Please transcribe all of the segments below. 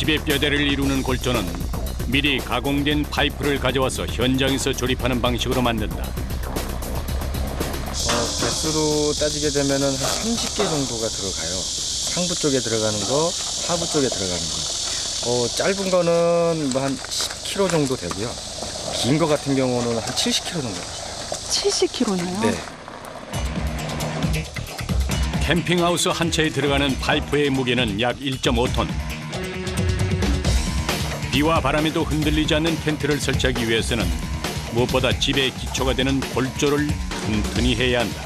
집의 뼈대를 이루는 골조는 미리 가공된 파이프를 가져와서 현장에서 조립하는 방식으로 만든다. 개수로 따지게 되면은 한 30개 정도가 들어가요. 상부 쪽에 들어가는 거, 하부 쪽에 들어가는 거. 짧은 거는 뭐 한 10kg 정도 되고요. 긴 거 같은 경우는 한 70kg 정도 돼요. 70kg나요? 네. 캠핑하우스 한 채에 들어가는 파이프의 무게는 약 1.5톤. 비와 바람에도 흔들리지 않는 텐트를 설치하기 위해서는 무엇보다 집의 기초가 되는 골조를 튼튼히 해야 한다.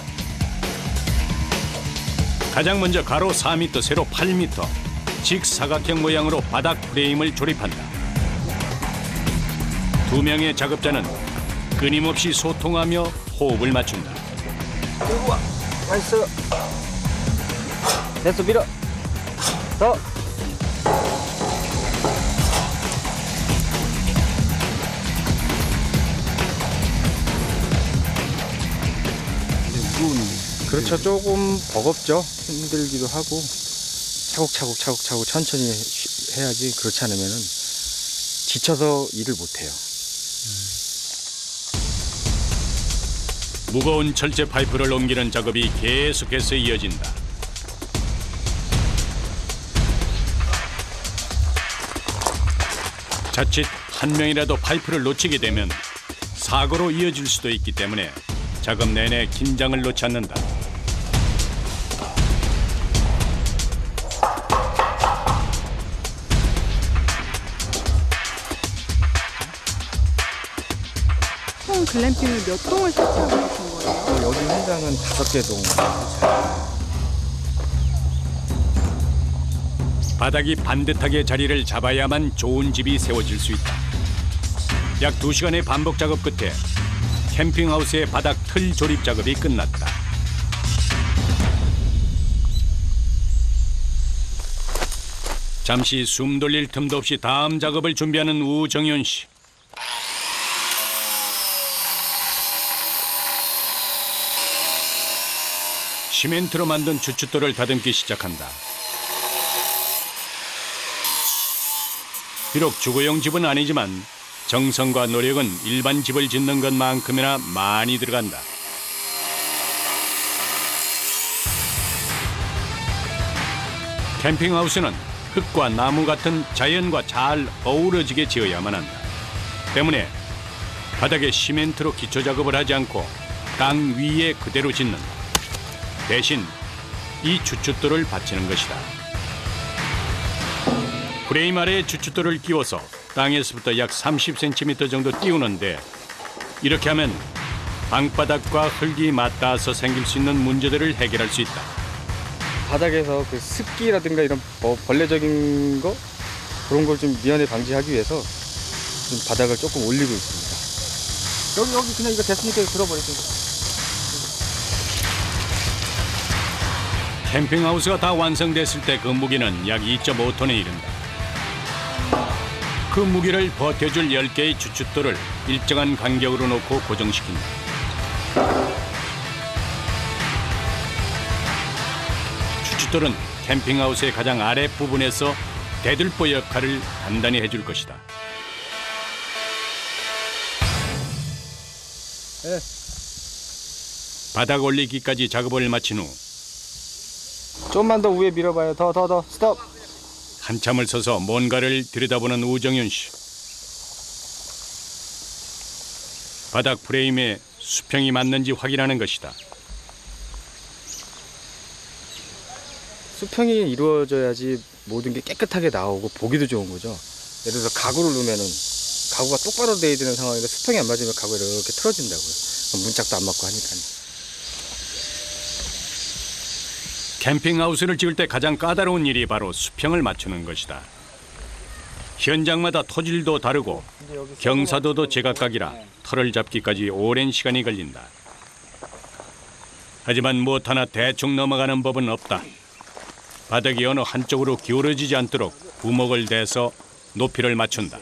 가장 먼저 가로 4m, 세로 8m, 직사각형 모양으로 바닥 프레임을 조립한다. 두 명의 작업자는 끊임없이 소통하며 호흡을 맞춘다. 들고 와. 나이스. 됐어, 밀어. 더. 그렇죠. 조금 버겁죠. 힘들기도 하고 차곡차곡 천천히 해야지. 그렇지 않으면은 지쳐서 일을 못 해요. 무거운 철제 파이프를 옮기는 작업이 계속해서 이어진다. 자칫 한 명이라도 파이프를 놓치게 되면 사고로 이어질 수도 있기 때문에 작업 내내 긴장을 놓지 않는다. 총 글램핑을 몇 동을 설치하고 계신 거예요? 여기 현장은 5개 동. 바닥이 반듯하게 자리를 잡아야만 좋은 집이 세워질 수 있다. 약 2시간의 반복 작업 끝에 캠핑하우스의 바닥 틀 조립 작업이 끝났다. 잠시 숨 돌릴 틈도 없이 다음 작업을 준비하는 우정윤 씨. 시멘트로 만든 주춧돌을 다듬기 시작한다. 비록 주거용 집은 아니지만 정성과 노력은 일반 집을 짓는 것만큼이나 많이 들어간다. 캠핑하우스는 흙과 나무 같은 자연과 잘 어우러지게 지어야만 한다. 때문에 바닥에 시멘트로 기초 작업을 하지 않고 땅 위에 그대로 짓는다. 대신 이 주춧돌을 받치는 것이다. 프레임 아래에 주춧돌을 끼워서 땅에서부터 약 30cm 정도 띄우는데, 이렇게 하면 방바닥과 흙이 맞닿아서 생길 수 있는 문제들을 해결할 수 있다. 바닥에서 그 습기라든가 이런 벌레적인 거 그런 걸 좀 미연에 방지하기 위해서 좀 바닥을 조금 올리고 있습니다. 여기 그냥 이거 됐으니까 들어버리세요. 캠핑하우스가 다 완성됐을 때 그 무게는 약 2.5톤에 이른다. 그 무게를 버텨줄 10개의 주춧돌을 일정한 간격으로 놓고 고정시킨다. 주춧돌은 캠핑하우스의 가장 아랫부분에서 대들보 역할을 단단히 해줄 것이다. 네. 바닥 올리기까지 작업을 마친 후 좀만 더 위에 밀어봐요. 더 스톱. 한참을 서서 뭔가를 들여다보는 우정윤 씨. 바닥 프레임에 수평이 맞는지 확인하는 것이다. 수평이 이루어져야지 모든 게 깨끗하게 나오고 보기도 좋은 거죠. 예를 들어서 가구를 넣으면은 가구가 똑바로 돼야 되는 상황인데 수평이 안 맞으면 가구가 이렇게 틀어진다고요. 그럼 문짝도 안 맞고 하니까요. 캠핑하우스를 지을 때 가장 까다로운 일이 바로 수평을 맞추는 것이다. 현장마다 토질도 다르고 경사도도 제각각이라 털을 잡기까지 오랜 시간이 걸린다. 하지만 무엇 하나 대충 넘어가는 법은 없다. 바닥이 어느 한쪽으로 기울어지지 않도록 구멍을 대서 높이를 맞춘다.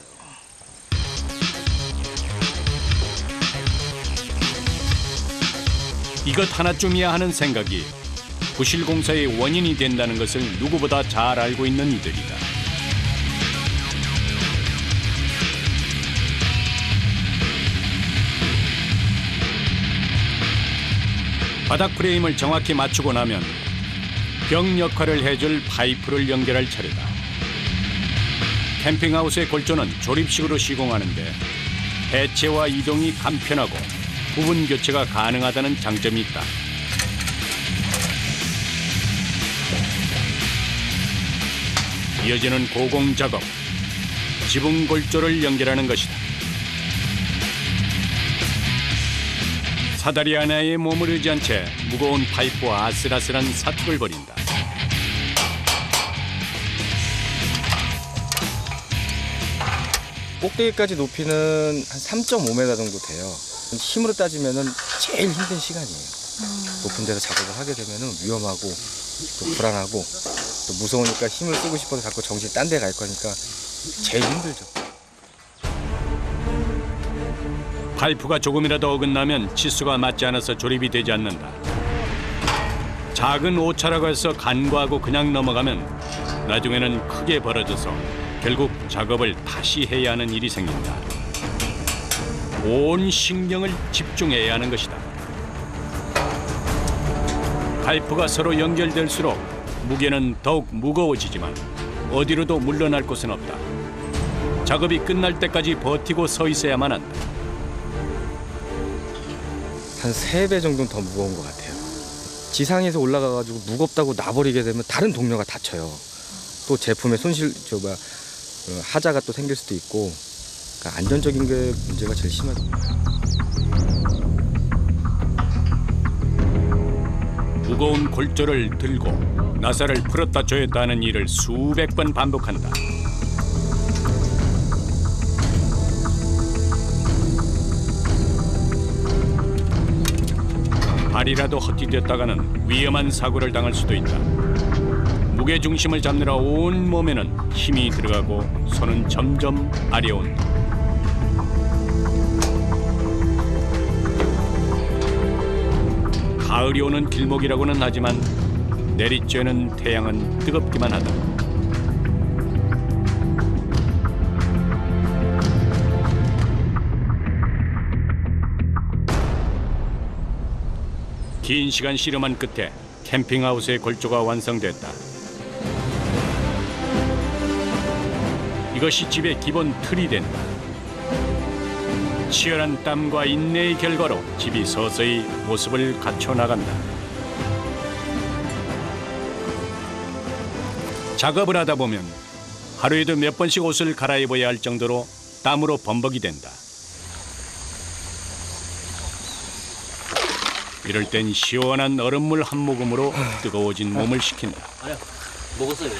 이것 하나쯤이야 하는 생각이 부실 공사의 원인이 된다는 것을 누구보다 잘 알고 있는 이들이다. 바닥 프레임을 정확히 맞추고 나면 벽 역할을 해줄 파이프를 연결할 차례다. 캠핑하우스의 골조는 조립식으로 시공하는데 해체와 이동이 간편하고 부분 교체가 가능하다는 장점이 있다. 이어지는 고공 작업, 지붕 골조를 연결하는 것이다. 사다리 하나에 몸을 의지한 채 무거운 파이프와 아슬아슬한 사투를 벌인다. 꼭대기까지 높이는 한 3.5m 정도 돼요. 힘으로 따지면은 제일 힘든 시간이에요. 높은 데서 작업을 하게 되면은 위험하고 또 불안하고 또 무서우니까 힘을 쓰고 싶어서 자꾸 정신이 딴 데 갈 거니까 제일 힘들죠. 파이프가 조금이라도 어긋나면 치수가 맞지 않아서 조립이 되지 않는다. 작은 오차라고 해서 간과하고 그냥 넘어가면 나중에는 크게 벌어져서 결국 작업을 다시 해야 하는 일이 생긴다. 온 신경을 집중해야 하는 것이다. 파이프가 서로 연결될수록 무게는 더욱 무거워지지만 어디로도 물러날 곳은 없다. 작업이 끝날 때까지 버티고 서 있어야만 한다. 한 3배 정도는 더 무거운 것 같아요. 지상에서 올라가가지고 무겁다고 놔버리게 되면 다른 동료가 다쳐요. 또 제품에 하자가 또 생길 수도 있고, 그러니까 안전적인 게 문제가 제일 심하죠. 무거운 골조를 들고 나사를 풀었다 조였다 하는 일을 수백 번 반복한다. 발이라도 헛디뎠다가는 위험한 사고를 당할 수도 있다. 무게 중심을 잡느라 온 몸에는 힘이 들어가고 손은 점점 아려온다. 가을이 오는 길목이라고는 하지만 내리쬐는 태양은 뜨겁기만 하다. 긴 시간 씨름한 끝에 캠핑하우스의 골조가 완성됐다. 이것이 집의 기본 틀이 된다. 치열한 땀과 인내의 결과로 집이 서서히 모습을 갖춰 나간다. 작업을 하다 보면 하루에도 몇 번씩 옷을 갈아입어야 할 정도로 땀으로 범벅이 된다. 이럴 땐 시원한 얼음물 한 모금으로 뜨거워진 몸을 식힌다. 아니야, 먹었어요.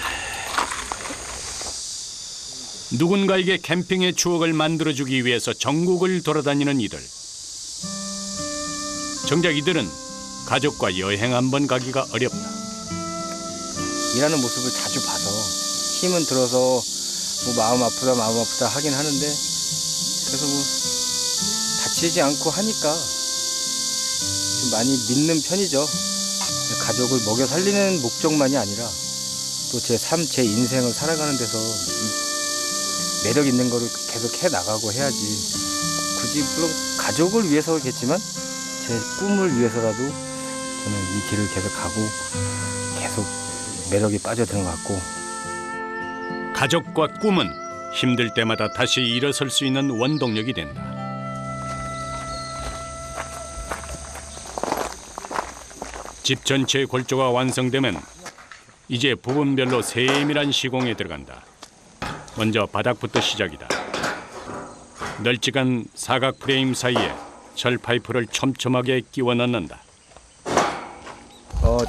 누군가에게 캠핑의 추억을 만들어주기 위해서 전국을 돌아다니는 이들. 정작 이들은 가족과 여행 한번 가기가 어렵다. 일하는 모습을 자주 봐서 힘은 들어서 뭐 마음 아프다 하긴 하는데, 그래서 뭐 다치지 않고 하니까 좀 많이 믿는 편이죠. 가족을 먹여 살리는 목적만이 아니라 또 제 삶, 제 인생을 살아가는 데서 매력 있는 거를 계속 해 나가고 해야지. 굳이 물론 가족을 위해서겠지만 제 꿈을 위해서라도 저는 이 길을 계속 가고 계속 매력이 빠져드는 것 같고. 가족과 꿈은 힘들 때마다 다시 일어설 수 있는 원동력이 된다. 집 전체의 골조가 완성되면 이제 부분별로 세밀한 시공에 들어간다. 먼저 바닥부터 시작이다. 널찍한 사각 프레임 사이에 철 파이프를 촘촘하게 끼워 넣는다.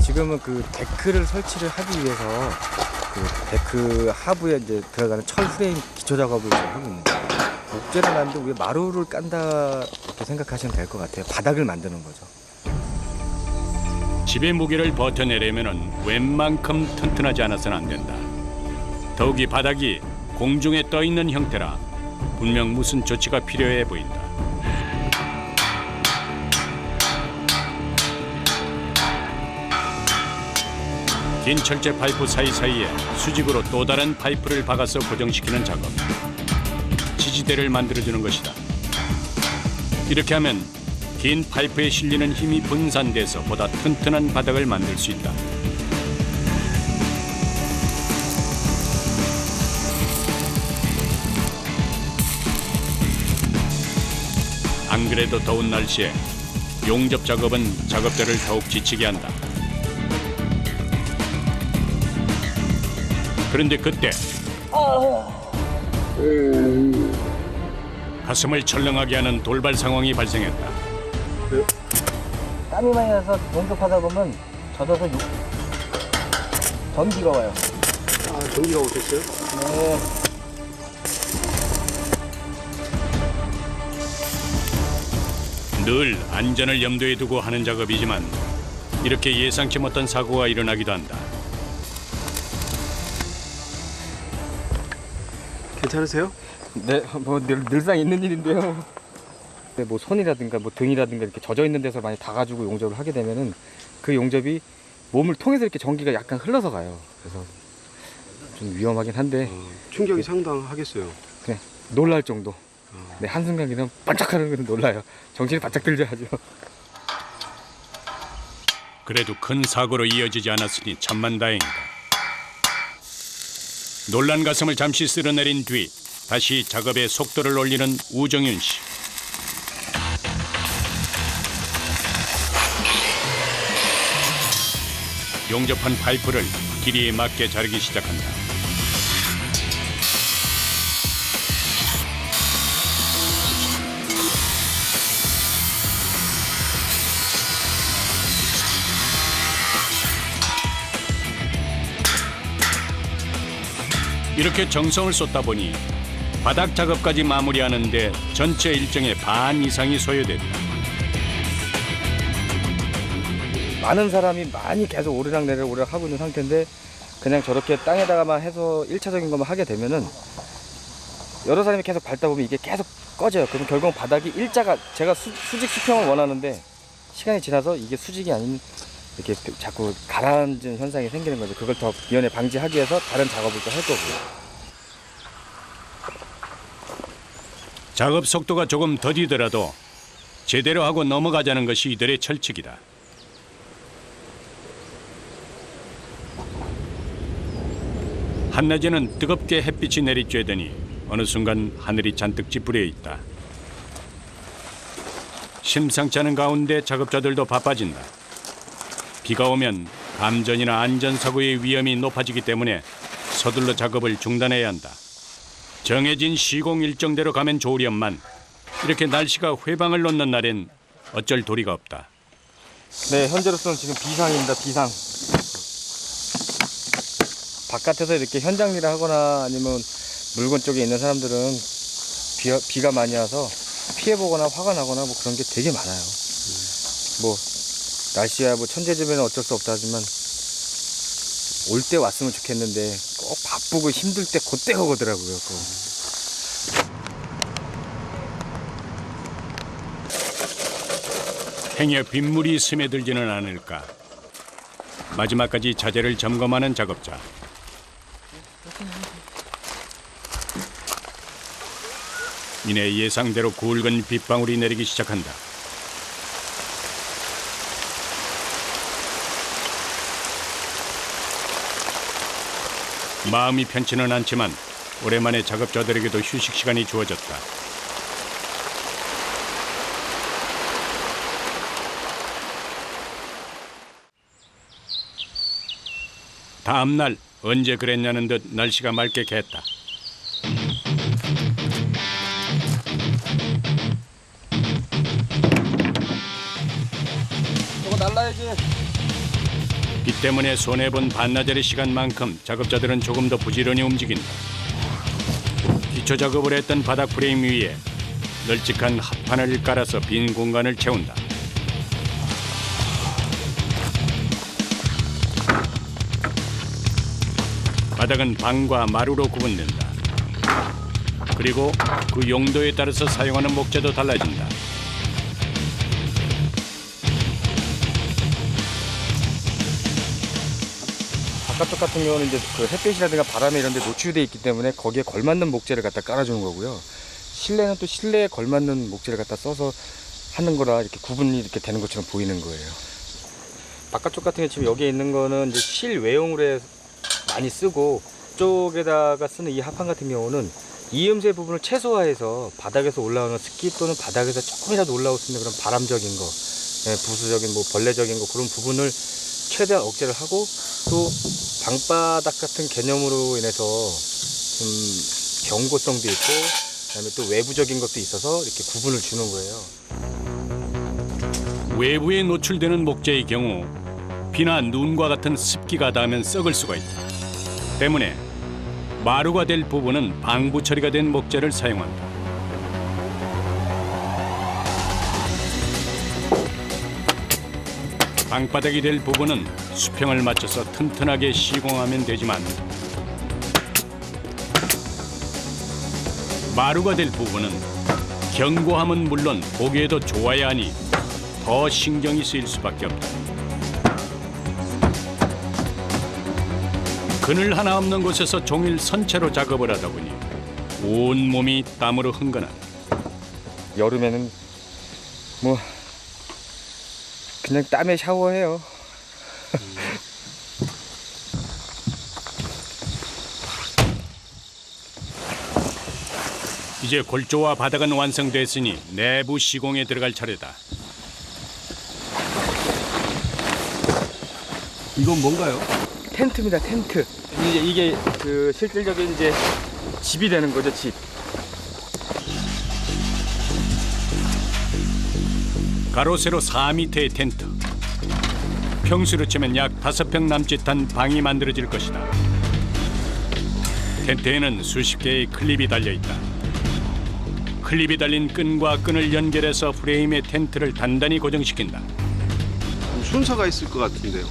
지금은 그 데크를 설치를 하기 위해서 그 데크 하부에 이제 들어가는 철 프레임 기초 작업을 지금 하고 있는 거예요. 목재를 놨는데 위에 마루를 깐다 이렇게 생각하시면 될 것 같아요. 바닥을 만드는 거죠. 집의 무게를 버텨내려면 웬만큼 튼튼하지 않아서는 안 된다. 더욱이 바닥이 공중에 떠 있는 형태라 분명 무슨 조치가 필요해 보인다. 긴 철제 파이프 사이사이에 수직으로 또 다른 파이프를 박아서 고정시키는 작업. 지지대를 만들어주는 것이다. 이렇게 하면 긴 파이프에 실리는 힘이 분산돼서 보다 튼튼한 바닥을 만들 수 있다. 안 그래도 더운 날씨에 용접 작업은 작업자를 더욱 지치게 한다. 그런데 그때 가슴을 철렁하게 하는 돌발 상황이 발생했다. 땀이 많이 나서 용접하다 보면 젖어서 전기가 와요. 아, 전기가 오셨어요? 네. 늘 안전을 염두에 두고 하는 작업이지만 이렇게 예상치 못한 사고가 일어나기도 한다. 괜찮으세요? 네, 뭐 늘상 있는 일인데요. 근데 뭐 손이라든가 뭐 등이라든가 이렇게 젖어 있는 데서 많이 닿아가지고 용접을 하게 되면은 그 용접이 몸을 통해서 이렇게 전기가 약간 흘러서 가요. 그래서 좀 위험하긴 한데 충격이 상당하겠어요. 그냥 놀랄 정도. 네, 한순간 그냥 반짝하는 것은 놀라요. 정신이 바짝 들죠, 아주. 그래도 큰 사고로 이어지지 않았으니 천만다행이다. 놀란 가슴을 잠시 쓸어내린 뒤 다시 작업에 속도를 올리는 우정윤 씨. 용접한 파이프를 길이에 맞게 자르기 시작한다. 이렇게 정성을 쏟다 보니 바닥 작업까지 마무리하는데 전체 일정의 반 이상이 소요됐다. 많은 사람이 많이 계속 오르락내리락 하고 있는 상태인데 그냥 저렇게 땅에다가만 해서 1차적인 것만 하게 되면은 여러 사람이 계속 밟다 보면 이게 계속 꺼져요. 그럼 결국 바닥이 일자가 제가 수직 수평을 원하는데 시간이 지나서 이게 수직이 아닌 이렇게 자꾸 가라앉은 현상이 생기는 거죠. 그걸 더 미연에 방지하기 위해서 다른 작업을 또 할 거고요. 작업 속도가 조금 더디더라도 제대로 하고 넘어가자는 것이 이들의 철칙이다. 한낮에는 뜨겁게 햇빛이 내리쬐더니 어느 순간 하늘이 잔뜩 찌푸려 있다. 심상치 않은 가운데 작업자들도 바빠진다. 비가 오면 감전이나 안전사고의 위험이 높아지기 때문에 서둘러 작업을 중단해야 한다. 정해진 시공 일정대로 가면 좋으련만 이렇게 날씨가 회방을 놓는 날엔 어쩔 도리가 없다. 네, 현재로서는 지금 비상입니다. 비상. 바깥에서 이렇게 현장 일을 하거나 아니면 물건 쪽에 있는 사람들은 비가 많이 와서 피해보거나 화가 나거나 뭐 그런 게 되게 많아요. 뭐 날씨야 뭐 천재지변은 어쩔 수 없다 하지만 올 때 왔으면 좋겠는데 꼭 바쁘고 힘들 때 그때 오더라고요. 행여 빗물이 스며들지는 않을까. 마지막까지 자재를 점검하는 작업자. 이내 예상대로 굵은 빗방울이 내리기 시작한다. 마음이 편치는 않지만 오랜만에 작업자들에게도 휴식 시간이 주어졌다. 다음 날 언제 그랬냐는 듯 날씨가 맑게 개했다. 저거 날라야지. 비 때문에 손해본 반나절의 시간만큼 작업자들은 조금 더 부지런히 움직인다. 기초 작업을 했던 바닥 프레임 위에 널찍한 합판을 깔아서 빈 공간을 채운다. 바닥은 방과 마루로 구분된다. 그리고 그 용도에 따라서 사용하는 목재도 달라진다. 바깥쪽 같은 경우는 이제 그 햇빛이라든가 바람에 이런 데 노출되어 있기 때문에 거기에 걸맞는 목재를 갖다 깔아주는 거고요. 실내는 또 실내에 걸맞는 목재를 갖다 써서 하는 거라 이렇게 구분이 이렇게 되는 것처럼 보이는 거예요. 바깥쪽 같은 게 지금 여기에 있는 거는 이제 실외용으로 많이 쓰고, 쪽에다가 쓰는 이 합판 같은 경우는 이음새 부분을 최소화해서 바닥에서 올라오는 습기 또는 바닥에서 조금이라도 올라올 수 있는 그런 바람적인 거, 부수적인 뭐 벌레적인 거, 그런 부분을 최대한 억제를 하고, 또 방바닥 같은 개념으로 인해서 좀 경고성도 있고, 그다음에 또 외부적인 것도 있어서 이렇게 구분을 주는 거예요. 외부에 노출되는 목재의 경우 비나 눈과 같은 습기가 닿으면 썩을 수가 있다. 때문에 마루가 될 부분은 방부 처리가 된 목재를 사용한다. 방바닥이 될 부분은 수평을 맞춰서 튼튼하게 시공하면 되지만, 마루가 될 부분은 견고함은 물론 보기에도 좋아야 하니 더 신경이 쓰일 수밖에 없다. 그늘 하나 없는 곳에서 종일 선체로 작업을 하다 보니 온몸이 땀으로 흥건하다. 여름에는 뭐 그냥 땀에 샤워해요. 이제 골조와 바닥은 완성됐으니 내부 시공에 들어갈 차례다. 이건 뭔가요? 텐트입니다, 텐트. 이게 그 실질적인 이제 집이 되는 거죠, 집. 가로 세로 4m의 텐트. 평수로 치면 약 5평 남짓한 방이 만들어질 것이다. 텐트에는 수십 개의 클립이 달려 있다. 클립이 달린 끈과 끈을 연결해서 프레임에 텐트를 단단히 고정시킨다. 순서가 있을 것 같은데요.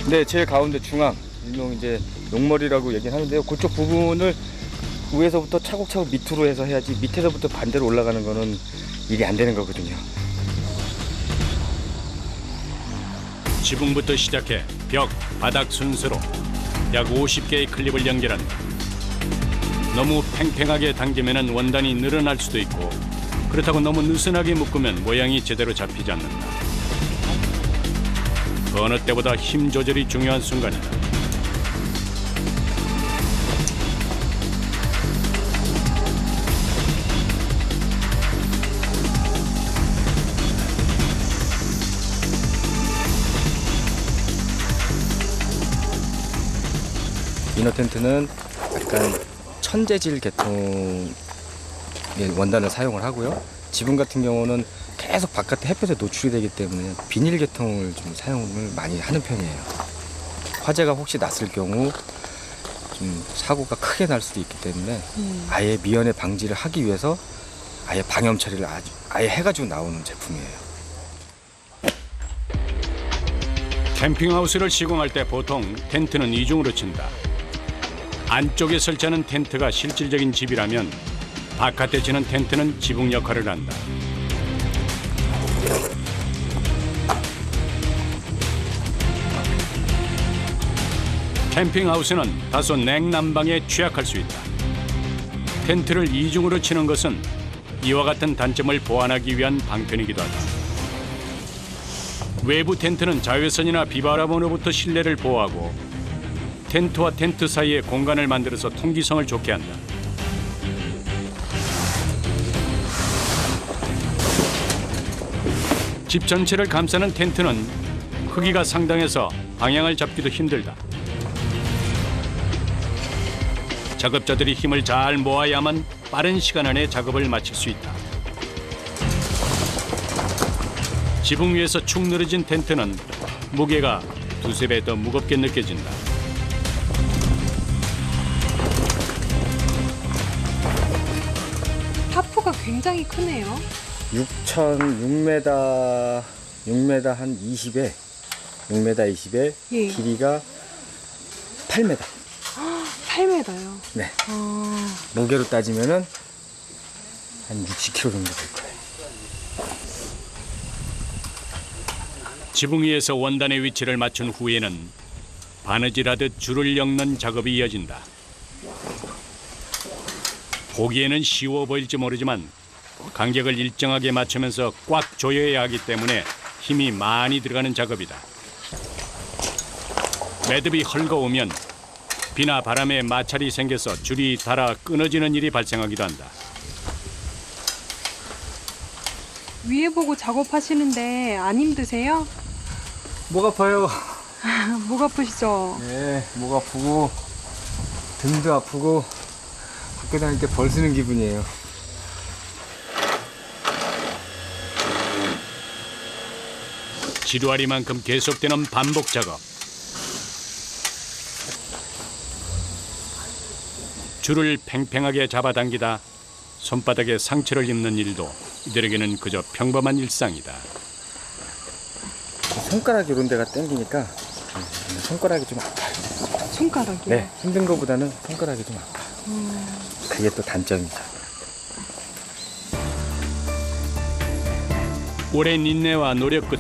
네, 제일 가운데 중앙, 일명 이제 용머리라고 얘기를 하는데요. 그쪽 부분을 위에서부터 차곡차곡 밑으로 해서 해야지, 밑에서부터 반대로 올라가는 거는 일이 안 되는 거거든요. 지붕부터 시작해 벽, 바닥 순서로 약 50개의 클립을 연결한다. 너무 팽팽하게 당기면 원단이 늘어날 수도 있고, 그렇다고 너무 느슨하게 묶으면 모양이 제대로 잡히지 않는다. 그 어느 때보다 힘 조절이 중요한 순간이다. 이너 텐트는 약간 천재질 계통의 원단을 사용을 하고요. 지붕 같은 경우는 계속 바깥에 햇볕에 노출이 되기 때문에 비닐 계통을 좀 사용을 많이 하는 편이에요. 화재가 혹시 났을 경우 좀 사고가 크게 날 수도 있기 때문에 아예 미연에 방지를 하기 위해서 아예 방염 처리를 아예 해가지고 나오는 제품이에요. 캠핑하우스를 시공할 때 보통 텐트는 이중으로 친다. 안쪽에 설치하는 텐트가 실질적인 집이라면 바깥에 치는 텐트는 지붕 역할을 한다. 캠핑하우스는 다소 냉난방에 취약할 수 있다. 텐트를 이중으로 치는 것은 이와 같은 단점을 보완하기 위한 방편이기도 하다. 외부 텐트는 자외선이나 비바람으로부터 실내를 보호하고, 텐트와 텐트 사이에 공간을 만들어서 통기성을 좋게 한다. 집 전체를 감싸는 텐트는 크기가 상당해서 방향을 잡기도 힘들다. 작업자들이 힘을 잘 모아야만 빠른 시간 안에 작업을 마칠 수 있다. 지붕 위에서 축 늘어진 텐트는 무게가 두세 배 더 무겁게 느껴진다. 타프가 굉장히 크네요. 6m 한 20에 6m 20에 예. 길이가 8m. 8m요. 네. 아, 무게로 따지면은 한 60kg 정도 될 거예요. 지붕 위에서 원단의 위치를 맞춘 후에는 바느질하듯 줄을 엮는 작업이 이어진다. 보기에는 쉬워 보일지 모르지만 간격을 일정하게 맞추면서 꽉 조여야 하기 때문에 힘이 많이 들어가는 작업이다. 매듭이 헐거우면 비나 바람에 마찰이 생겨서 줄이 닳아 끊어지는 일이 발생하기도 한다. 위에 보고 작업하시는데 안 힘드세요? 목 아파요. 목 아프시죠? 네, 목 아프고 등도 아프고 밖에 다닐 때 벌 쓰는 기분이에요. 지루하리만큼 계속되는 반복 작업. 줄을 팽팽하게 잡아당기다 손바닥에 상처를 입는 일도 이들에게는 그저 평범한 일상이다. 손가락 이런 데가 땡기니까 손가락이 좀 아파요. 손가락이요? 네, 힘든 것보다는 손가락이 좀 아파요. 그게 또 단점이죠. 오랜 인내와 노력 끝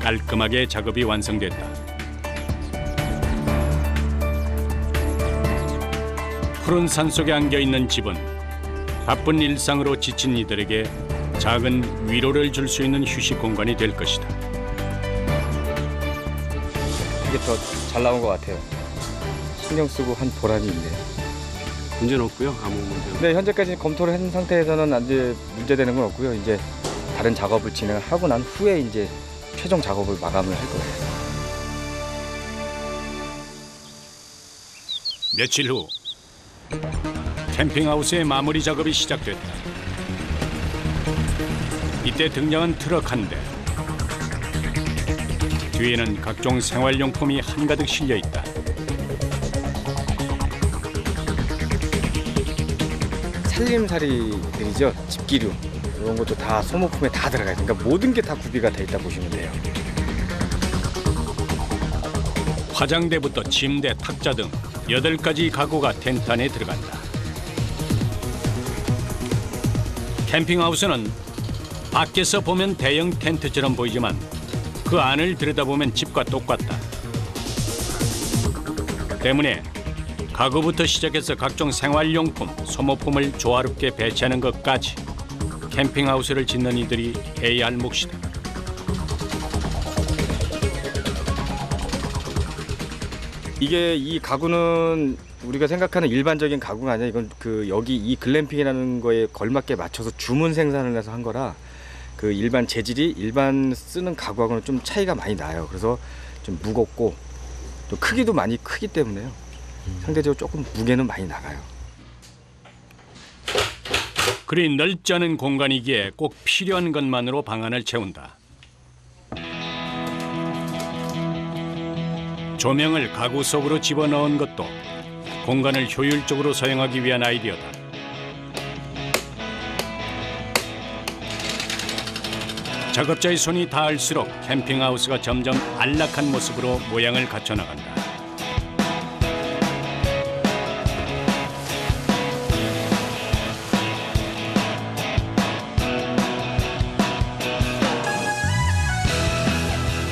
깔끔하게 작업이 완성됐다. 푸른 산 속에 안겨있는 집은 바쁜 일상으로 지친 이들에게 작은 위로를 줄 수 있는 휴식 공간이 될 것이다. 이게 더 잘 나온 것 같아요. 신경 쓰고 한 보람이 있네요. 문제는 없고요. 아무 문제는. 네, 현재까지 검토를 한 상태에서는 이제 문제되는 건 없고요. 이제 다른 작업을 진행하고 난 후에 이제 최종 작업을 마감을 할 거예요. 며칠 후 캠핑하우스의 마무리 작업이 시작됐다. 이때 등장한 트럭 한 대. 뒤에는 각종 생활용품이 한가득 실려 있다. 살림살이들이죠. 집기류 이런 것도 다 소모품에 다 들어가요. 그러니까 모든 게 다 구비가 돼 있다 보시면 돼요. 화장대부터 침대, 탁자 등 8가지 가구가 텐트 안에 들어간다. 캠핑하우스는 밖에서 보면 대형 텐트처럼 보이지만 그 안을 들여다보면 집과 똑같다. 때문에 가구부터 시작해서 각종 생활용품, 소모품을 조화롭게 배치하는 것까지 캠핑하우스를 짓는 이들이 해야 할 몫이다. 이게 이 가구는 우리가 생각하는 일반적인 가구가 아니라 이건 그 여기 이 글램핑이라는 거에 걸맞게 맞춰서 주문 생산을 해서 한 거라 그 일반 재질이 일반 쓰는 가구하고는 좀 차이가 많이 나요. 그래서 좀 무겁고 또 크기도 많이 크기 때문에요. 상대적으로 조금 무게는 많이 나가요. 그리 넓지 않은 공간이기에 꼭 필요한 것만으로 방안을 채운다. 조명을 가구 속으로 집어넣은 것도 공간을 효율적으로 사용하기 위한 아이디어다. 작업자의 손이 닿을수록 캠핑하우스가 점점 안락한 모습으로 모양을 갖춰나간다.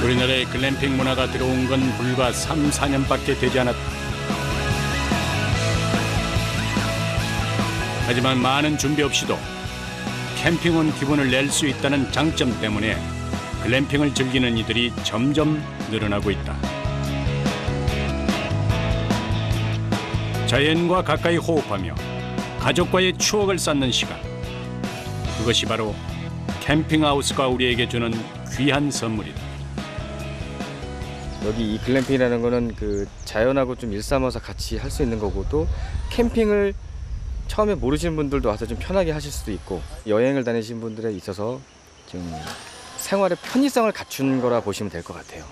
우리나라에 글램핑 문화가 들어온 건 불과 3, 4년밖에 되지 않았다. 하지만 많은 준비 없이도 캠핑 기분을 낼 수 있다는 장점 때문에 글램핑을 즐기는 이들이 점점 늘어나고 있다. 자연과 가까이 호흡하며 가족과의 추억을 쌓는 시간. 그것이 바로 캠핑하우스가 우리에게 주는 귀한 선물이다. 여기 이 글램핑이라는 거는 그 자연하고 좀 일삼아서 같이 할 수 있는 거고 또 캠핑을 처음에 모르시는 분들도 와서 좀 편하게 하실 수도 있고 여행을 다니신 분들에 있어서 좀 생활의 편의성을 갖춘 거라 보시면 될 것 같아요.